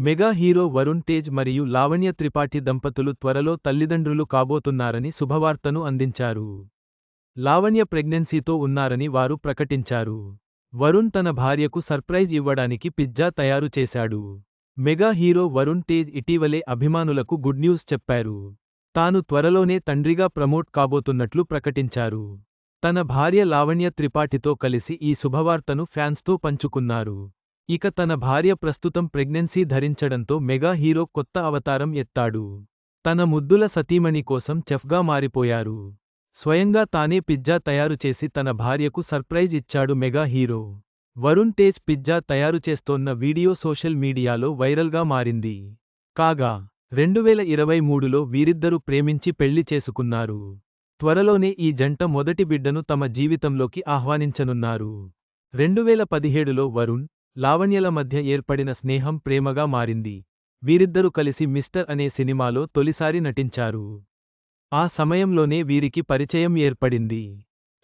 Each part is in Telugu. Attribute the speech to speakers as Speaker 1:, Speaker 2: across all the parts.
Speaker 1: మెగా హీరో వరుణ్ తేజ్ మరియు లావణ్య త్రిపాఠి దంపతులు త్వరలో తల్లిదండ్రులు కాబోతున్నారని శుభవార్తను అందించారు. లావణ్య ప్రెగ్నెన్సీతో ఉన్నారని వారు ప్రకటించారు. వరుణ్ తన భార్యకు సర్ప్రైజ్ ఇవ్వడానికి పిజ్జా తయారు చేశాడు. మెగా హీరో వరుణ్ తేజ్ ఇటీవలే అభిమానులకు గుడ్ న్యూస్ చెప్పారు. తాను త్వరలోనే తండ్రిగా ప్రమోట్ కాబోతున్నట్లు ప్రకటించారు. తన భార్య లావణ్య త్రిపాఠితో కలిసి ఈ శుభవార్తను ఫ్యాన్స్తో పంచుకున్నారు. ఇక తన భార్య ప్రస్తుతం ప్రెగ్నెన్సీ ధరించడంతో మెగా హీరో కొత్త అవతారం ఎత్తాడు. తన ముద్దుల సతీమణి కోసం చెఫ్గా మారిపోయారు. స్వయంగా తానే పిజ్జా తయారు చేసి తన భార్యకు సర్ప్రైజ్ ఇచ్చాడు mega hero. Varun Tej pizza తయారు చేస్తోన్న వీడియో సోషల్ మీడియాలో వైరల్గా మారింది. కాగా 2023లో వీరిద్దరూ ప్రేమించి పెళ్లి చేసుకున్నారు. త్వరలోనే ఈ జంట మొదటి బిడ్డను తమ జీవితంలోకి ఆహ్వానించనున్నారు. 2017లో వరుణ్, లావణ్యల మధ్య ఏర్పడిన స్నేహం ప్రేమగా మారింది. వీరిద్దరూ కలిసి మిస్టర్ అనే సినిమాలో తొలిసారి నటించారు. ఆ సమయంలోనే వీరికి పరిచయం ఏర్పడింది.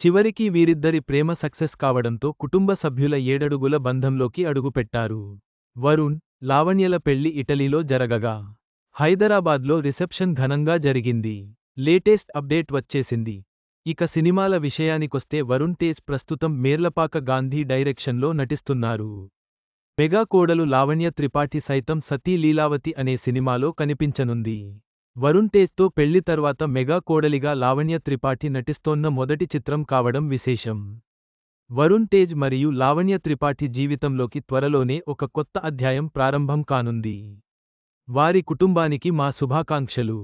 Speaker 1: చివరికి వీరిద్దరి ప్రేమ సక్సెస్ కావడంతో కుటుంబ సభ్యుల 7 అడుగుల బంధంలోకి అడుగుపెట్టారు. వరుణ్, లావణ్యల పెళ్లి ఇటలీలో జరగగా హైదరాబాద్లో రిసెప్షన్ ఘనంగా జరిగింది. లేటెస్ట్ అప్డేట్ వచ్చేసింది. ఇక సినిమాల విషయానికొస్తే వరుణ్ తేజ్ ప్రస్తుతం మేర్లపాక గాంధీ డైరెక్షన్లో నటిస్తున్నారు. మెగా కోడలు లావణ్య త్రిపాఠి సైతం సతీ లీలావతి అనే సినిమాలో కనిపించనుంది. వరుణ్ తేజ్తో పెళ్లి తర్వాత మెగా కోడలిగా లావణ్య త్రిపాఠి నటిస్తోన్న మొదటి చిత్రం కావడం విశేషం. వరుణ్ తేజ్ మరియు లావణ్య త్రిపాఠి జీవితంలోకి త్వరలోనే ఒక కొత్త అధ్యాయం ప్రారంభం కానుంది. వారి కుటుంబానికి మా శుభాకాంక్షలు.